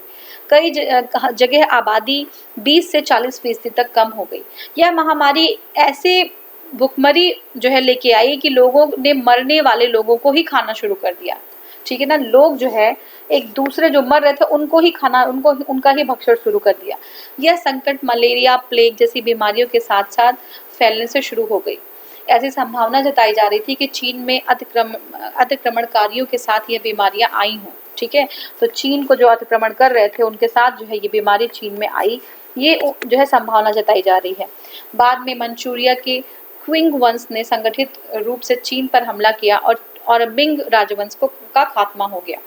A: कई जगह आबादी 20 से 40% तक कम हो गई। यह महामारी ऐसे भुखमरी जो है लेके आई कि लोगों ने मरने वाले लोगों को ही खाना शुरू कर दिया। ठीक है ना, लोग जो है एक दूसरे जो मर रहे थे उनको ही खाना, उनका ही भक्षण शुरू कर दिया। यह संकट मलेरिया, प्लेग जैसी बीमारियों के साथ साथ फैलने से शुरू हो गई। ऐसी संभावना जताई जा रही थी कि चीन में अतिक्रमणकारियों के साथ ये बीमारियां आई हों। ठीक है, तो चीन को जो अतिक्रमण कर रहे थे उनके साथ जो है ये बीमारी चीन में आई, ये जो है संभावना जताई जा रही है। बाद में मंचूरिया के क्विंग वंश ने संगठित रूप से चीन पर हमला किया और मिंग राजवंश का खात्मा हो गया।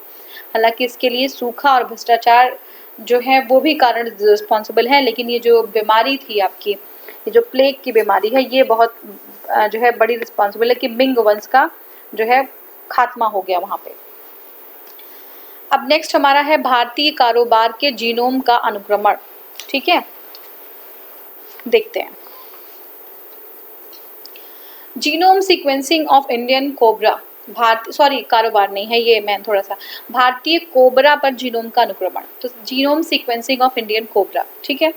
A: हालांकि इसके लिए सूखा और भ्रष्टाचार जो है वो भी कारण रिस्पॉन्सिबल है, लेकिन ये जो बीमारी थी आपकी, ये जो प्लेग की बीमारी है, ये बहुत जो है बड़ी रिस्पॉन्सिबल है कि मिंग वंश का जो है खात्मा हो गया वहां पे। अब नेक्स्ट हमारा है भारतीय कारोबार के जीनोम का अनुक्रमण। ठीक है, देखते हैं। Genome sequencing of Indian cobra, कारोबार नहीं है ये, मैं थोड़ा सा भारतीय कोबरा पर जीनोम का अनुक्रमण। तो genome sequencing of Indian cobra. ठीक है,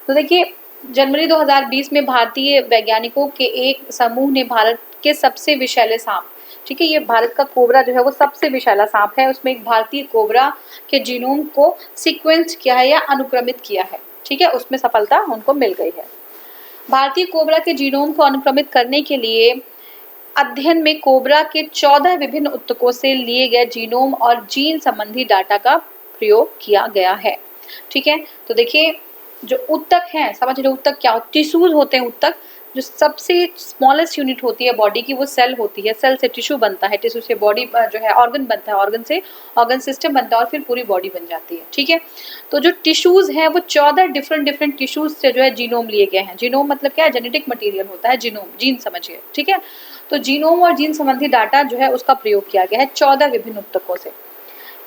A: तो देखिए जनवरी 2020 में भारतीय वैज्ञानिकों के एक समूह ने भारत के सबसे विषैले सांप, ठीक है, ये भारत का कोबरा जो है वो सबसे विषैला सांप है, उसमें एक भारतीय कोबरा के जीनोम को सीक्वेंस किया है या अनुक्रमित किया है। ठीक है, उसमें सफलता उनको मिल गई है। भारतीय कोबरा के जीनोम को अनुक्रमित करने के लिए अध्ययन में कोबरा के 14 विभिन्न उत्तकों से लिए गए जीनोम और जीन संबंधी डाटा का प्रयोग किया गया है। ठीक है, तो देखिए जो उत्तक हैं, समझ रहे उत्तक क्या, टिश्यूज होते हैं उत्तक, जो सबसे स्मॉलेस्ट यूनिट होती है बॉडी की वो सेल होती है, सेल से टिश्यू बनता है, टिश्यू से बॉडी जो है ऑर्गन बनता है, ऑर्गन से ऑर्गन सिस्टम बनता है और फिर पूरी बॉडी बन जाती है, ठीक है। तो जो टिश्यूज हैं वो 14 डिफरेंट टिश्यूज से जो है जीनोम लिए गए हैं। जीनोम मतलब क्या है, जेनेटिक मटेरियल होता है, जीनोम जीन समझिए, ठीक है। तो जीनोम और जीन संबंधी डाटा जो है उसका प्रयोग किया गया है 14 विभिन्न ऊतकों से।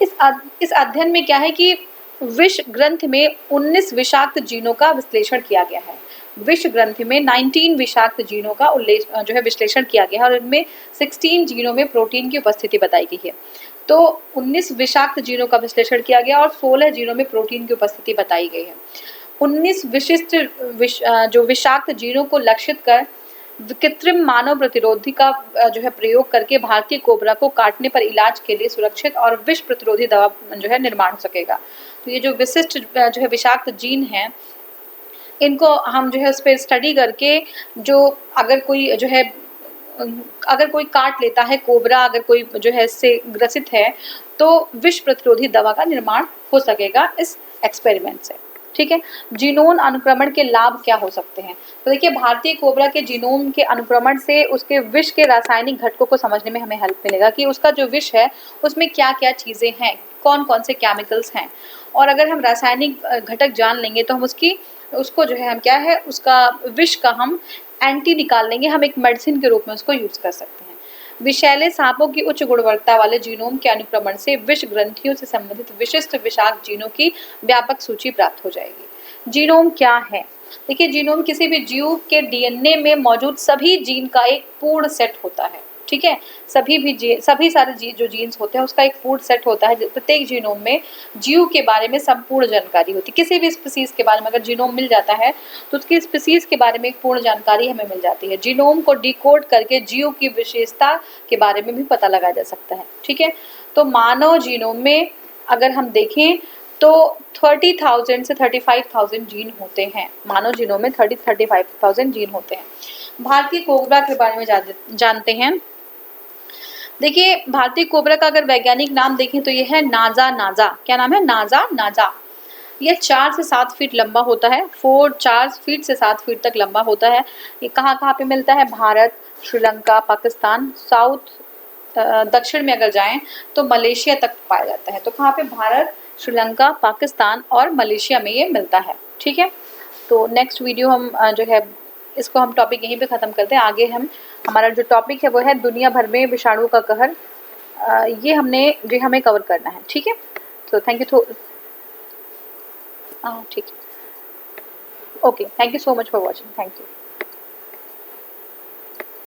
A: इस अध्ययन में क्या है कि विष ग्रंथि में 19 विषाक्त जीनों का विश्लेषण किया गया है। विष ग्रंथि में 19 विषाक्त जीनों का जो है विश्लेषण किया गया है और इनमें 16 जीनों में प्रोटीन की उपस्थिति बताई गई है। तो 19 विषाक्त जीनों का विश्लेषण किया गया और 16 जीनों में प्रोटीन की उपस्थिति बताई गई है। 19 विशिष्ट जो विषाक्त जीनों को लक्षित कर कृत्रिम मानव प्रतिरोधी का जो है प्रयोग करके भारतीय कोबरा को काटने पर इलाज के लिए सुरक्षित और विष प्रतिरोधी दवा जो है निर्माण हो सकेगा। तो ये जो विशिष्ट जो है विषाक्त जीन हैं, इनको हम जो है उस पर स्टडी करके जो अगर कोई काट लेता है कोबरा, अगर कोई जो है इससे ग्रसित है, तो विष प्रतिरोधी दवा का निर्माण हो सकेगा इस एक्सपेरिमेंट से, ठीक है। जीनोम अनुक्रमण के लाभ क्या हो सकते हैं? तो देखिए, भारतीय कोबरा के जीनोम के अनुक्रमण से उसके विष के रासायनिक घटकों को समझने में हमें हेल्प मिलेगा कि उसका जो विष है उसमें क्या क्या चीज़ें हैं, कौन कौन से केमिकल्स हैं। और अगर हम रासायनिक घटक जान लेंगे तो हम उसको जो है हम क्या है उसका विष का हम एंटी निकाल लेंगे, हम एक मेडिसिन के रूप में उसको यूज़ कर सकते हैं। विषैले सांपों की उच्च गुणवत्ता वाले जीनोम के अनुक्रमण से विष ग्रंथियों से संबंधित विशिष्ट विषाक्त जीनों की व्यापक सूची प्राप्त हो जाएगी। जीनोम क्या है? देखिए, जीनोम किसी भी जीव के डीएनए में मौजूद सभी जीन का एक पूर्ण सेट होता है, ठीक है। सभी सारे जो जीन्स होते हैं उसका एक पूर्ण सेट होता है। प्रत्येक जीनोम में जीव के बारे में संपूर्ण जानकारी होती है। किसी भी स्पीसीज के बारे में अगर जीनोम मिल जाता है तो उसकी स्पीसीज के बारे में एक पूर्ण जानकारी हमें मिल जाती है। जीनोम को डिकोड करके जीव की विशेषता के बारे में भी पता लगाया जा सकता है, ठीक है। तो मानव जीनोम में अगर हम देखें तो 30,000 से 35,000 जीन होते हैं। मानव जीनोम में 35,000 जीन होते हैं। भारतीय कोबरा के बारे में जानते हैं। देखिए, भारतीय कोबरा का अगर वैज्ञानिक नाम देखें तो यह है नाजा नाजा। क्या नाम है? नाजा नाजा। यह 4 से 7 फीट लंबा होता है। 4 फीट से 7 फीट तक लंबा होता है। ये कहाँ कहाँ पे मिलता है? भारत, श्रीलंका, पाकिस्तान, दक्षिण में अगर जाएं तो मलेशिया तक पाया जाता है। तो कहाँ पे? भारत, श्रीलंका, पाकिस्तान और मलेशिया में ये मिलता है, ठीक है। तो नेक्स्ट वीडियो हम जो है इसको हम टॉपिक यहीं पे ख़त्म करते हैं। आगे हमारा जो टॉपिक है वो है दुनिया भर में विषाणु का कहर। ये हमें कवर करना है, ठीक है। तो थैंक यू। ठीक है, okay, thank you so much for watching. Thank you.